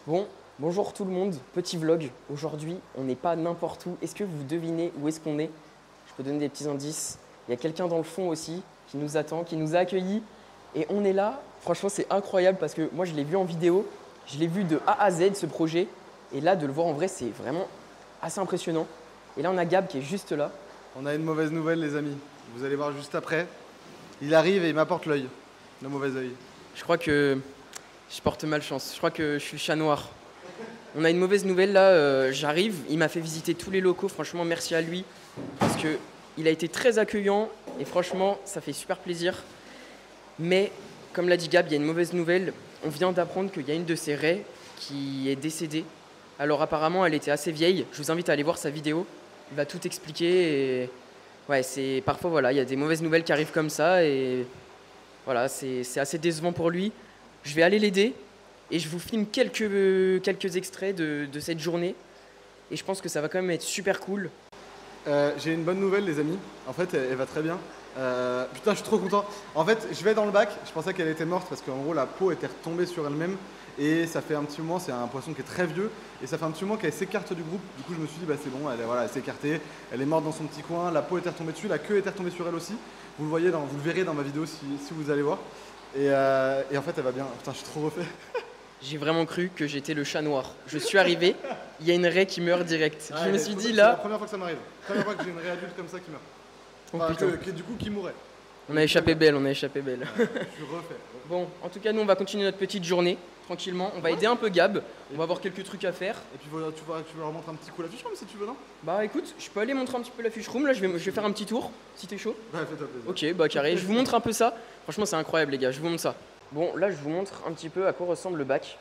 Bon, bonjour tout le monde, petit vlog. Aujourd'hui, on n'est pas n'importe où. Est-ce que vous devinez où est-ce qu'on est? Je peux donner des petits indices. Il y a quelqu'un dans le fond aussi qui nous attend, qui nous a accueillis. Et on est là. Franchement, c'est incroyable parce que moi, je l'ai vu en vidéo. Je l'ai vu de A à Z, ce projet. Et là, de le voir en vrai, c'est vraiment assez impressionnant. Et là, on a Gab qui est juste là. On a une mauvaise nouvelle, les amis. Vous allez voir juste après. Il arrive et il m'apporte l'œil. Le mauvais œil. Je crois que je porte malchance. Je crois que je suis le chat noir. On a une mauvaise nouvelle là. J'arrive. Il m'a fait visiter tous les locaux. Franchement, merci à lui. Parce qu'il a été très accueillant. Et franchement, ça fait super plaisir. Mais, comme l'a dit Gab, il y a une mauvaise nouvelle. On vient d'apprendre qu'il y a une de ses raies qui est décédée. Alors apparemment, elle était assez vieille. Je vous invite à aller voir sa vidéo. Il va tout expliquer. Et... ouais, c'est parfois voilà, il y a des mauvaises nouvelles qui arrivent comme ça et voilà, c'est assez décevant pour lui. Je vais aller l'aider et je vous filme quelques extraits de cette journée et je pense que ça va quand même être super cool. J'ai une bonne nouvelle, les amis. En fait, elle va très bien. Putain, je suis trop content. En fait, je vais dans le bac. Je pensais qu'elle était morte parce qu'en gros, la peau était retombée sur elle-même. Et ça fait un petit moment, c'est un poisson qui est très vieux. Et ça fait un petit moment qu'elle s'écarte du groupe. Du coup, je me suis dit, bah c'est bon, elle s'est écartée. Elle est morte dans son petit coin. La peau était retombée dessus. La queue était retombée sur elle aussi. Vous le voyez, vous le verrez dans ma vidéo si vous allez voir. Et en fait, elle va bien. Putain, je suis trop refait. J'ai vraiment cru que j'étais le chat noir. Je suis arrivé, il y a une raie qui meurt direct. Ah, je me suis dit c'est là... la première fois que ça m'arrive. Première fois que j'ai une raie adulte comme ça qui meurt. Oh, Enfin, putain. du coup, qui mourrait. On a échappé belle, on a échappé belle. Je suis refait. Bon, en tout cas, nous, on va continuer notre petite journée, tranquillement. On va aider un peu Gab, on va avoir quelques trucs à faire. Et puis voilà, tu veux leur montrer un petit coup la fiche comme si tu veux, non? Bah écoute, je peux aller montrer un petit peu la fiche room, là, je vais faire un petit tour, si t'es chaud. Ouais, fais-toi plaisir. Ok, bah carré, je vous montre un peu ça. Franchement, c'est incroyable, les gars, je vous montre ça. Bon, là, je vous montre un petit peu à quoi ressemble le bac.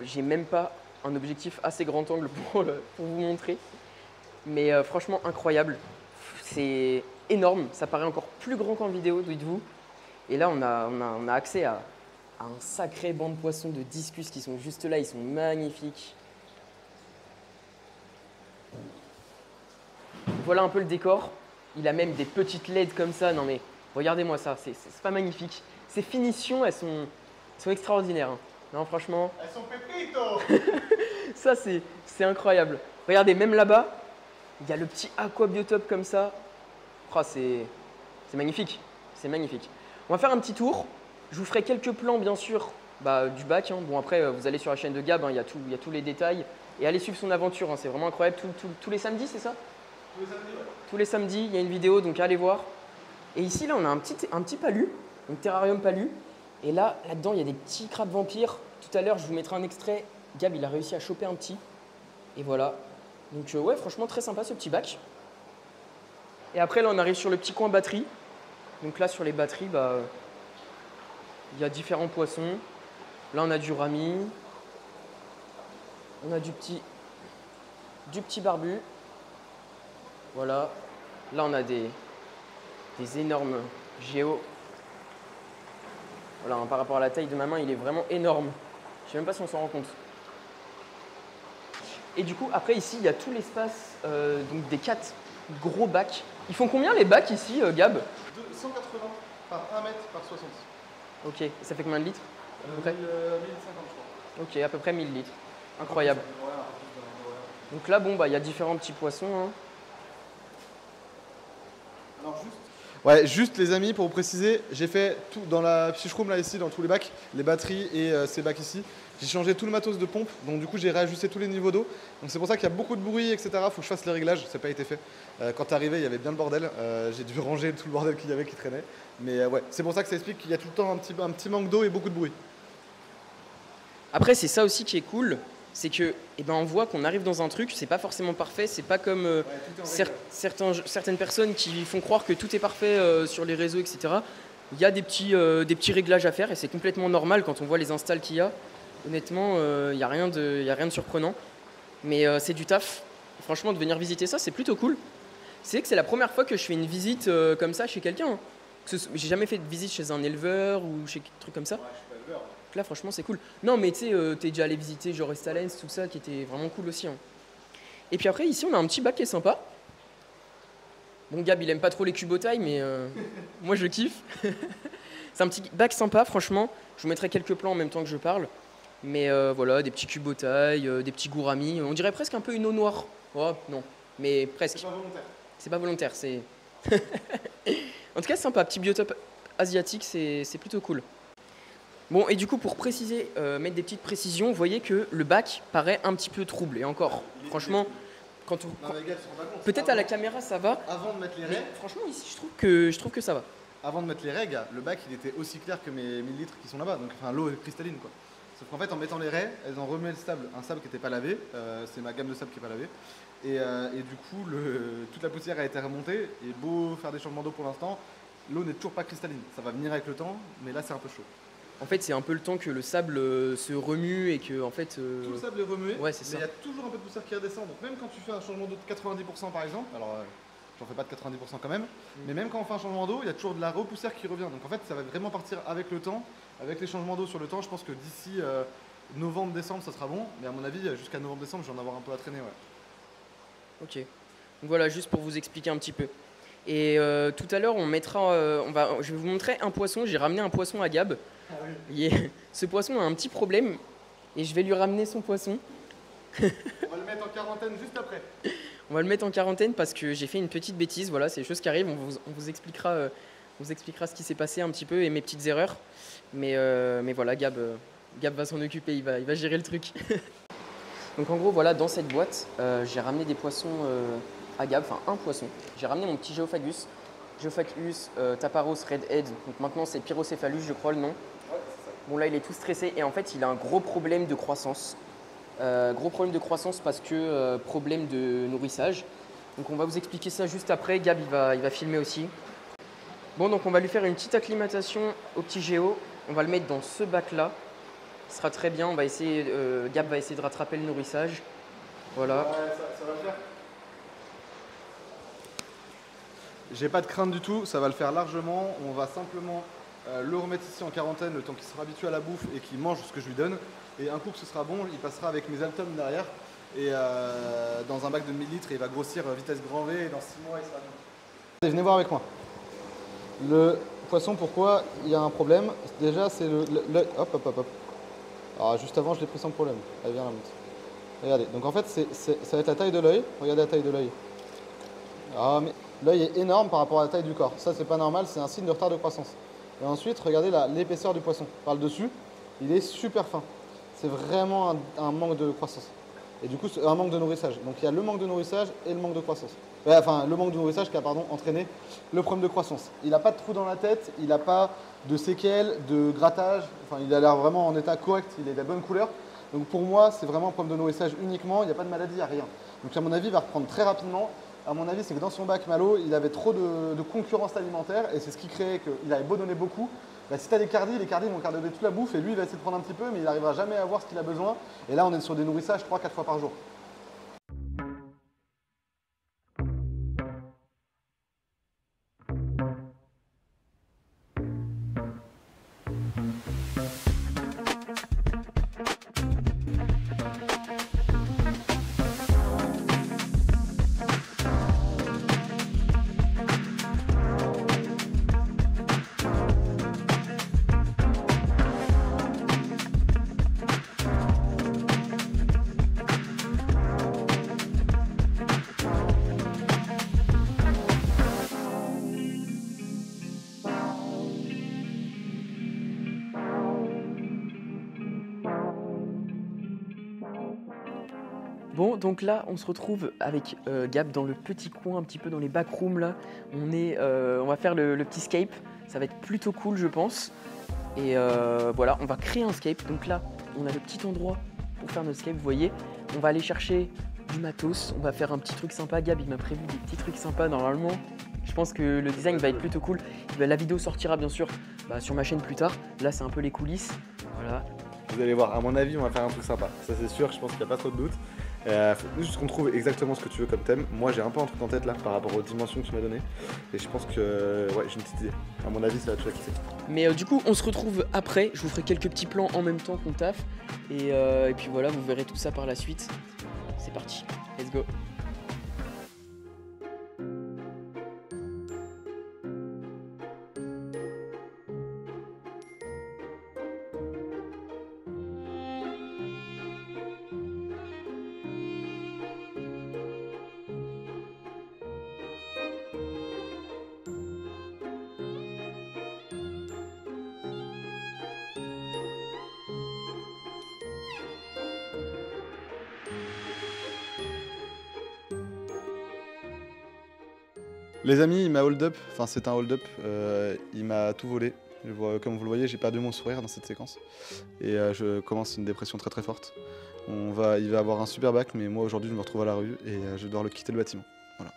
J'ai même pas un objectif assez grand angle pour vous montrer. Mais franchement, incroyable. C'est énorme, ça paraît encore plus grand qu'en vidéo, dites-vous. Et là, on a accès à un sacré banc de poissons de discus qui sont juste là, ils sont magnifiques. Voilà un peu le décor. Il a même des petites LED comme ça. Non mais, regardez-moi ça, c'est pas magnifique. Ces finitions, elles sont extraordinaires. Hein. Non, franchement. Elles sont pépito. Ça, c'est incroyable. Regardez, même là-bas, il y a le petit aquabiotope comme ça. Oh, c'est magnifique. C'est magnifique. On va faire un petit tour. Je vous ferai quelques plans, bien sûr, du bac. Hein. Bon, après, vous allez sur la chaîne de Gab, hein, il y a tous les détails. Et allez suivre son aventure, hein, c'est vraiment incroyable. Tous les samedis, c'est ça? Tous les samedis, ouais. Tous les samedis, il y a une vidéo, donc allez voir. Et ici, là, on a un petit palu, un terrarium palu. Et là-dedans, il y a des petits crabes vampires. Tout à l'heure, je vous mettrai un extrait. Gab, il a réussi à choper un petit. Et voilà. Donc, ouais, franchement, très sympa ce petit bac. Et après, là, on arrive sur le petit coin batterie. Donc là, sur les batteries, il y a différents poissons. Là, on a du rami. On a du petit barbu. Voilà. Là, on a des énormes géos. Voilà, hein, par rapport à la taille de ma main, il est vraiment énorme. Je ne sais même pas si on s'en rend compte. Et du coup, après, ici, il y a tout l'espace donc des 4 gros bacs. Ils font combien les bacs ici, Gab? 180 par 1 mètre par 60. Ok, ça fait combien de litres à peu près 1050, je crois. Ok, à peu près 1000 litres. Incroyable. Donc là, bon, il y a différents petits poissons. Hein. Alors juste... Ouais, juste les amis, pour vous préciser, j'ai fait tout dans la fiche room là ici, dans tous les bacs, les batteries et ces bacs ici. J'ai changé tout le matos de pompe, donc du coup j'ai réajusté tous les niveaux d'eau. Donc c'est pour ça qu'il y a beaucoup de bruit, etc. Faut que je fasse les réglages, ça n'a pas été fait. Quand t'es arrivé, il y avait bien le bordel. J'ai dû ranger tout le bordel qu'il y avait qui traînait. Mais ouais, c'est pour ça que ça explique qu'il y a tout le temps un petit manque d'eau et beaucoup de bruit. Après, c'est ça aussi qui est cool, c'est que on voit qu'on arrive dans un truc, c'est pas forcément parfait, c'est pas comme certaines personnes qui font croire que tout est parfait sur les réseaux, etc. Il y a des petits réglages à faire et c'est complètement normal quand on voit les installs qu'il y a. Honnêtement, il n'y a rien de surprenant, mais c'est du taf. Franchement, de venir visiter ça, c'est plutôt cool. C'est que c'est la première fois que je fais une visite comme ça chez quelqu'un. Hein. J'ai jamais fait de visite chez un éleveur ou chez un truc comme ça. Ouais, je suis pas éleveur. Là, franchement, c'est cool. Non, mais tu sais, t'es déjà allé visiter genre Estalens, tout ça, qui était vraiment cool aussi. Hein. Et puis après, ici, on a un petit bac qui est sympa. Bon, Gab, il aime pas trop les cubotailles, mais moi, je kiffe. C'est un petit bac sympa, franchement. Je vous mettrai quelques plans en même temps que je parle. Mais voilà, des petits cubotailles, des petits gouramis. On dirait presque un peu une eau noire. Oh non, mais presque. C'est pas volontaire. C'est pas volontaire, c'est... En tout cas, c'est sympa, petit biotope asiatique, c'est plutôt cool. Bon, et du coup, pour préciser, mettre des petites précisions, vous voyez que le bac paraît un petit peu trouble. Et encore, franchement, quand on... Non, mais gars, tu te rends pas compte. Peut-être à la caméra, ça va. Avant de mettre les Mais raies, franchement, ici, je trouve que ça va. avant de mettre les raies, gars, le bac il était aussi clair que mes 1000 litres qui sont là-bas. Donc, enfin, l'eau est cristalline quoi. Sauf qu'en fait, en mettant les raies, elles ont remué le sable, un sable qui n'était pas lavé. C'est ma gamme de sable qui n'est pas lavée. Et du coup, toute la poussière a été remontée. Et beau faire des changements d'eau pour l'instant, l'eau n'est toujours pas cristalline. Ça va venir avec le temps, mais là c'est un peu chaud. En fait, c'est un peu le temps que le sable se remue et que, en fait... Tout le sable est remué, Ouais, c'est mais ça. il y a toujours un peu de poussière qui redescend. Donc même quand tu fais un changement d'eau de 90% par exemple, alors j'en fais pas de 90% quand même, mais même quand on fait un changement d'eau, il y a toujours de la repoussière qui revient. Donc en fait, ça va vraiment partir avec le temps, avec les changements d'eau sur le temps. Je pense que d'ici novembre-décembre, ça sera bon. Mais à mon avis, jusqu'à novembre-décembre, je vais en avoir un peu à traîner. Ouais. Ok. Donc voilà, juste pour vous expliquer un petit peu. Et tout à l'heure, on mettra, je vais vous montrer un poisson. J'ai ramené un poisson à Gab. Ah oui. Ce poisson a un petit problème et je vais lui ramener son poisson. On va le mettre en quarantaine juste après. On va le mettre en quarantaine parce que j'ai fait une petite bêtise. Voilà, c'est des choses qui arrivent. On vous expliquera ce qui s'est passé un petit peu et mes petites erreurs. Mais voilà, Gab va s'en occuper. Il va gérer le truc. Donc en gros, voilà, dans cette boîte, j'ai ramené des poissons à Gab, enfin un poisson. J'ai ramené mon petit Geophagus, Taparos Redhead. Donc maintenant c'est Pyrocéphalus, je crois le nom. Bon là il est tout stressé et en fait il a un gros problème de croissance. Gros problème de croissance parce que problème de nourrissage. Donc on va vous expliquer ça juste après. Gab il va filmer aussi. Bon donc on va lui faire une petite acclimatation au petit Géo. On va le mettre dans ce bac là. Ce sera très bien. On va essayer, Gab va essayer de rattraper le nourrissage. Voilà. Ouais, ça va le faire. J'ai pas de crainte du tout, ça va le faire largement. On va simplement le remettre ici en quarantaine, le temps qu'il sera habitué à la bouffe et qu'il mange ce que je lui donne. Et un coup que ce sera bon, il passera avec mes Altum derrière. Et dans un bac de 1000 litres, et il va grossir vitesse grand V. Et dans 6 mois, il sera bien. Allez, venez voir avec moi. Le poisson, pourquoi il y a un problème? Déjà, c'est le. Hop, hop, hop, hop. Alors, juste avant, je l'ai pris sans problème. Allez, viens là, monte. Regardez, donc en fait, ça va être la taille de l'œil. Regardez la taille de l'œil. Ah, mais l'œil est énorme par rapport à la taille du corps. Ça, c'est pas normal, c'est un signe de retard de croissance. Et ensuite, regardez l'épaisseur du poisson. Par le dessus, il est super fin. C'est vraiment un manque de croissance. Et du coup, c'est un manque de nourrissage. Donc il y a le manque de nourrissage et le manque de croissance. Enfin, le manque de nourrissage qui a entraîné le problème de croissance. Il n'a pas de trou dans la tête, il n'a pas de séquelles, de grattage. Enfin, il a l'air vraiment en état correct, il est de la bonne couleur. Donc pour moi, c'est vraiment un problème de nourrissage uniquement. Il n'y a pas de maladie, il n'y a rien. Donc à mon avis, il va reprendre très rapidement. À mon avis, c'est que dans son bac Malo, il avait trop de concurrence alimentaire et c'est ce qui créait qu'il avait beau donner beaucoup. Bah, si tu as les cardis vont carder toute la bouffe et lui, il va essayer de prendre un petit peu, mais il n'arrivera jamais à avoir ce qu'il a besoin. Et là, on est sur des nourrissages 3-4 fois par jour. Bon, donc là, on se retrouve avec Gab dans le petit coin, un petit peu dans les backrooms là. On va faire le petit scape. Ça va être plutôt cool, je pense. Et voilà, on va créer un scape. Donc là, on a le petit endroit pour faire notre scape, vous voyez. On va aller chercher du matos. On va faire un petit truc sympa. Gab, il m'a prévu des petits trucs sympas normalement. Je pense que le design va être plutôt cool. La vidéo sortira bien sûr sur ma chaîne plus tard. Là, c'est un peu les coulisses. Voilà. Vous allez voir, à mon avis, on va faire un truc sympa. Ça, c'est sûr, je pense qu'il n'y a pas trop de doute. Faut juste qu'on trouve exactement ce que tu veux comme thème. Moi, j'ai un peu un truc en tête là par rapport aux dimensions que tu m'as données. Et je pense que ouais, j'ai une petite idée. À mon avis, ça va te faire kiffer. Mais du coup, on se retrouve après. Je vous ferai quelques petits plans en même temps qu'on taffe. Et puis voilà, vous verrez tout ça par la suite. C'est parti, let's go. Les amis, il m'a hold up, enfin c'est un hold up, il m'a tout volé. Comme vous le voyez, j'ai perdu mon sourire dans cette séquence. Et je commence une dépression très très forte. Il va avoir un super bac, mais moi aujourd'hui je me retrouve à la rue et je dois le quitter le bâtiment. Voilà.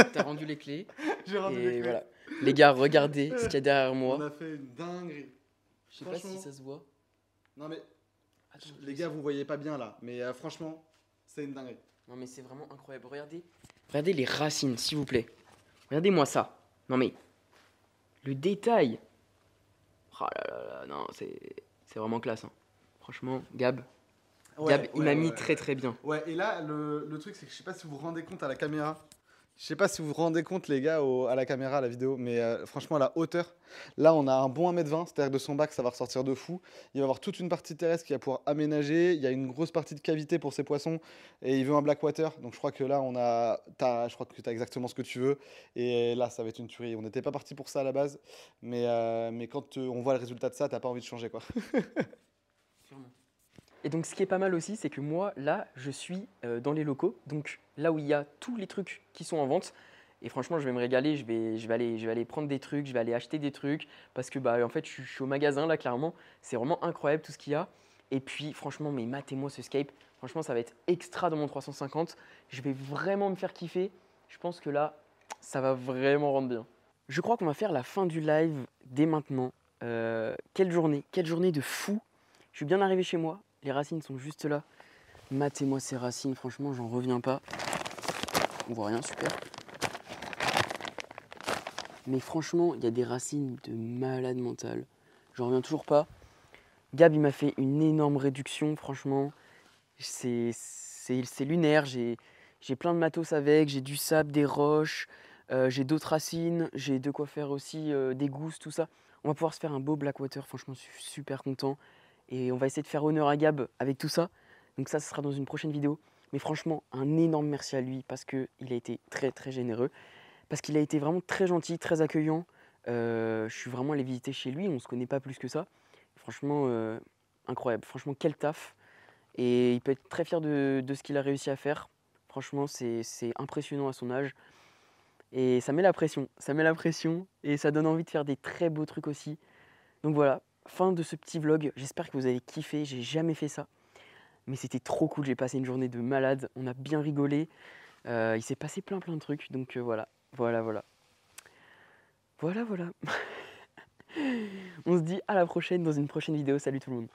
T'as rendu les clés. J'ai rendu Et les clés. voilà. Les gars, regardez ce qu'il y a derrière On moi. a fait une dinguerie. Je sais pas si ça se voit. Non mais, Attends, les gars, vous voyez pas bien là, mais franchement, c'est une dinguerie. Non mais c'est vraiment incroyable. Regardez les racines, s'il vous plaît. Regardez-moi ça. Non mais le détail. Oh là là là, non, c'est vraiment classe. Hein. Franchement, Gab, il m'a mis très très bien. Ouais, et là, le truc, c'est que je sais pas si vous vous rendez compte à la caméra. Je sais pas si vous vous rendez compte, les gars, à la caméra, à la vidéo, mais franchement, à la hauteur, là, on a un bon 1m20, c'est-à-dire de son bac, ça va ressortir de fou. Il va y avoir toute une partie terrestre qui va pouvoir aménager. Il y a une grosse partie de cavité pour ses poissons, et il veut un blackwater. Donc, je crois que là, je crois que tu as exactement ce que tu veux. Et là, ça va être une tuerie. On n'était pas parti pour ça à la base, mais quand on voit le résultat de ça, t'as pas envie de changer, quoi. Et donc ce qui est pas mal aussi, c'est que moi, là, je suis dans les locaux, donc là où il y a tous les trucs qui sont en vente. Et franchement, je vais me régaler, je vais aller prendre des trucs, je vais aller acheter des trucs, parce que bah, en fait, je suis au magasin là, clairement. C'est vraiment incroyable tout ce qu'il y a. Et puis franchement, mais matez-moi ce scape. Franchement, ça va être extra dans mon 350. Je vais vraiment me faire kiffer. Je pense que là, ça va vraiment rendre bien. Je crois qu'on va faire la fin du live dès maintenant. Quelle journée de fou. Je suis bien arrivé chez moi. Les racines sont juste là. Matez-moi ces racines, franchement, j'en reviens pas. On voit rien, super. Mais franchement, il y a des racines de malade mental. J'en reviens toujours pas. Gab, il m'a fait une énorme réduction, franchement. C'est lunaire. J'ai plein de matos avec. J'ai du sable, des roches. J'ai d'autres racines. J'ai de quoi faire aussi des gousses, tout ça. On va pouvoir se faire un beau blackwater. Franchement, je suis super content. Et on va essayer de faire honneur à Gab avec tout ça. Donc ça, ce sera dans une prochaine vidéo. Mais franchement, un énorme merci à lui parce qu'il a été très très généreux. Parce qu'il a été vraiment très gentil, très accueillant. Je suis vraiment allé visiter chez lui, on ne se connaît pas plus que ça. Franchement, incroyable. Franchement, quel taf. Et il peut être très fier de ce qu'il a réussi à faire. Franchement, c'est impressionnant à son âge. Et ça met la pression. Ça met la pression et ça donne envie de faire des très beaux trucs aussi. Donc voilà, fin de ce petit vlog. J'espère que vous avez kiffé. J'ai jamais fait ça. Mais c'était trop cool. J'ai passé une journée de malade. On a bien rigolé. Il s'est passé plein de trucs. Donc voilà. Voilà. On se dit à la prochaine dans une prochaine vidéo. Salut tout le monde.